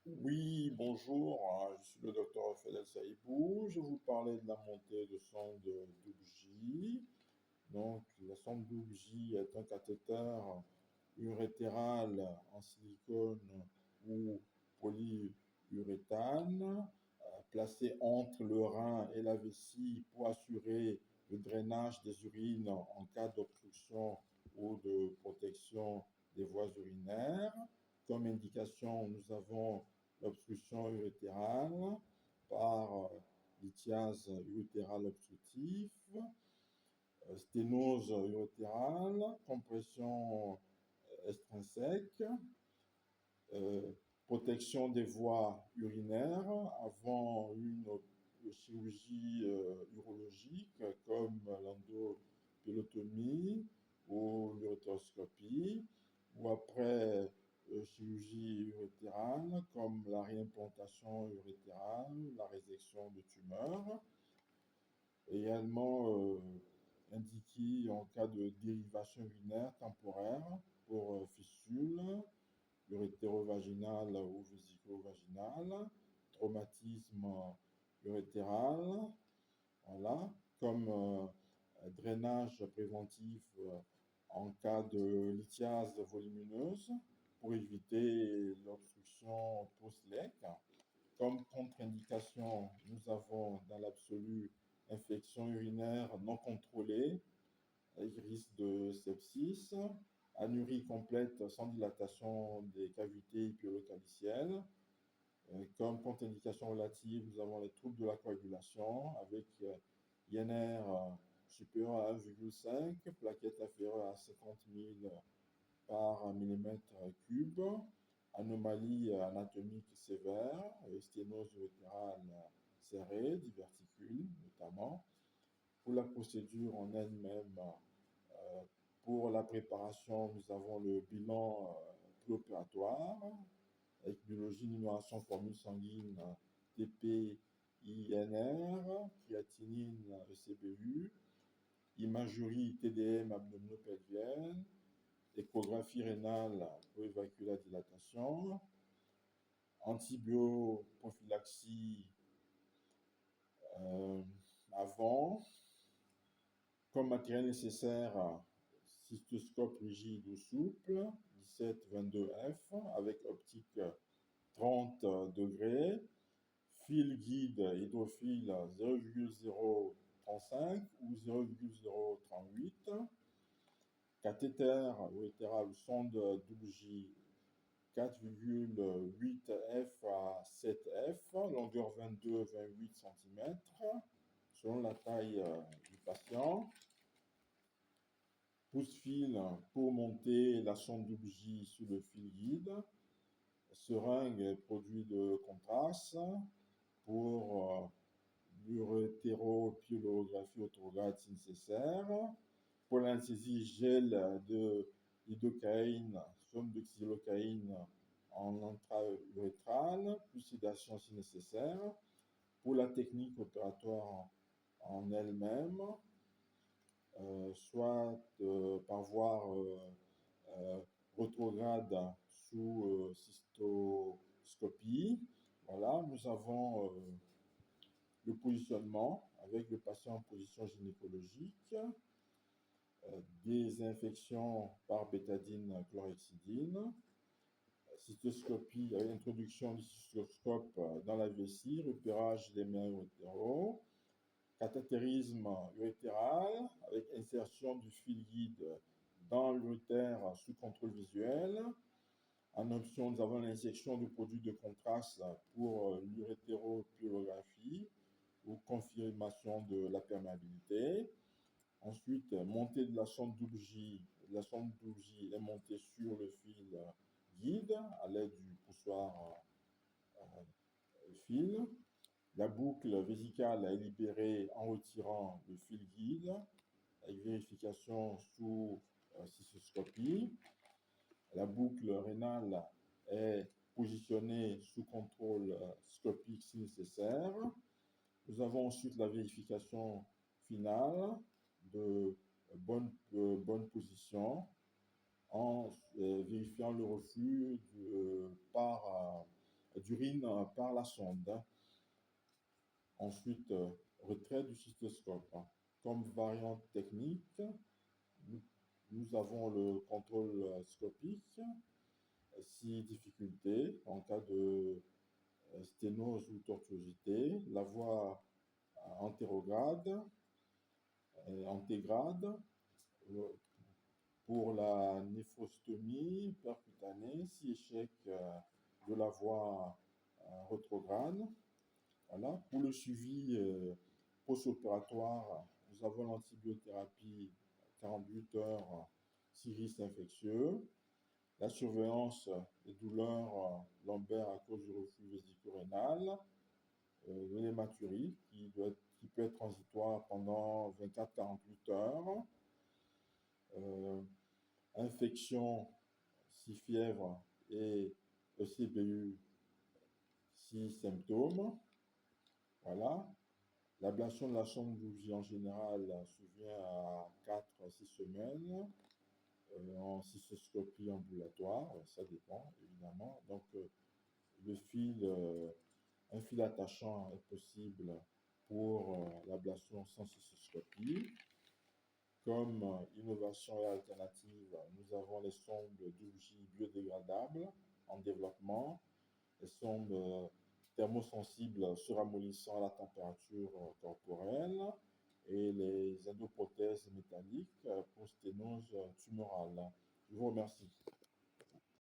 Oui, bonjour, je suis le docteur Fadel Saïbou. Je vous parlais de la montée de sonde d'Oubji. Donc, la sonde d'Oubji est un cathéter urétéral en silicone ou polyuréthane placé entre le rein et la vessie pour assurer le drainage des urines en cas d'obstruction ou de protection des voies urinaires. Comme indication, nous avons l'obstruction urétérale par lithiase urétérale obstructive, sténose urétérale, compression extrinsèque, euh, protection des voies urinaires avant une chirurgie urologique comme l'endopélotomie ou l'urétéroscopie, ou après chirurgie urétérale comme la réimplantation urétérale, la résection de tumeurs, également indiqué en cas de dérivation urinaire temporaire pour fistules urétérovaginal ou vésico-vaginal, traumatisme urétéral, voilà, comme drainage préventif en cas de lithiase volumineuse pour éviter l'obstruction post-lec. Comme contre-indication, nous avons dans l'absolu infection urinaire non contrôlée, risque de sepsis, anurie complète sans dilatation des cavités pilo-calicielles. Comme contre-indication relative, nous avons les troubles de la coagulation avec INR supérieur à 1,5, plaquette inférieure à 50 000 par millimètre cube, anomalie anatomique sévère, sténose urétérale serrée, diverticule notamment. Pour la procédure en elle-même, pour la préparation, nous avons le bilan préopératoire avec biologie, numération, formule sanguine, TP-INR, créatinine, ECBU, imagerie TDM abdominopelvienne, échographie rénale pour évacuer la dilatation, antibioprophylaxie avant, comme matériel nécessaire, cystoscope rigide ou souple, 17-22F, avec optique 30 degrés, fil guide hydrophile 0,035 ou 0,038, cathéter urétéral sonde WJ 4,8F à 7F, longueur 22-28 cm, selon la taille du patient. Pousse-fil pour monter la sonde WJ sur le fil guide. Seringue, produit de contraste pour l'urétéropylographie autograde si nécessaire. Pour l'anesthésie, gel de lidocaïne, somme de xylocaïne en intra-urétral, plus sédation si nécessaire. Pour la technique opératoire en elle-même, soit par voie rétrograde sous cystoscopie. Voilà, nous avons le positionnement avec le patient en position gynécologique, désinfection par bétadine chlorhexidine, cystoscopie, introduction du cystoscope dans la vessie, repérage des mains urétéraux, cathétérisme urétéral avec insertion du fil guide dans l'urétère sous contrôle visuel. En option, nous avons l'injection du produit de contraste pour l'urétéropylographie ou confirmation de la perméabilité. Ensuite, montée de la sonde WJ. La sonde WJ est montée sur le fil guide à l'aide du poussoir fil. La boucle vésicale est libérée en retirant le fil guide avec vérification sous cystoscopie. La boucle rénale est positionnée sous contrôle scopique si nécessaire. Nous avons ensuite la vérification finale de bonne position en vérifiant le reflux par d'urine par la sonde. Ensuite, retrait du cystoscope. Comme variante technique, nous avons le contrôle scopique, si difficulté en cas de sténose ou tortuosité, la voie antégrade, pour la néphrostomie percutanée, si échec de la voie rétrograde. Voilà. Pour le suivi post-opératoire, nous avons l'antibiothérapie 48 heures, risque infectieux, la surveillance des douleurs lombaires à cause du reflux vésico-rénal, l'hématurie qui peut être transitoire pendant 24-48 heures, infection si fièvre et ECBU si symptômes. Voilà. L'ablation de la sonde bougie en général survient à 4-6 semaines en cystoscopie ambulatoire, ça dépend évidemment. Donc un fil attachant est possible pour l'ablation sans cystoscopie. Comme innovation et alternative, nous avons les sondes bougie biodégradables en développement, les sondes thermosensibles suramollissant à la température corporelle et les endoprothèses métalliques pour sténose tumorale. Je vous remercie.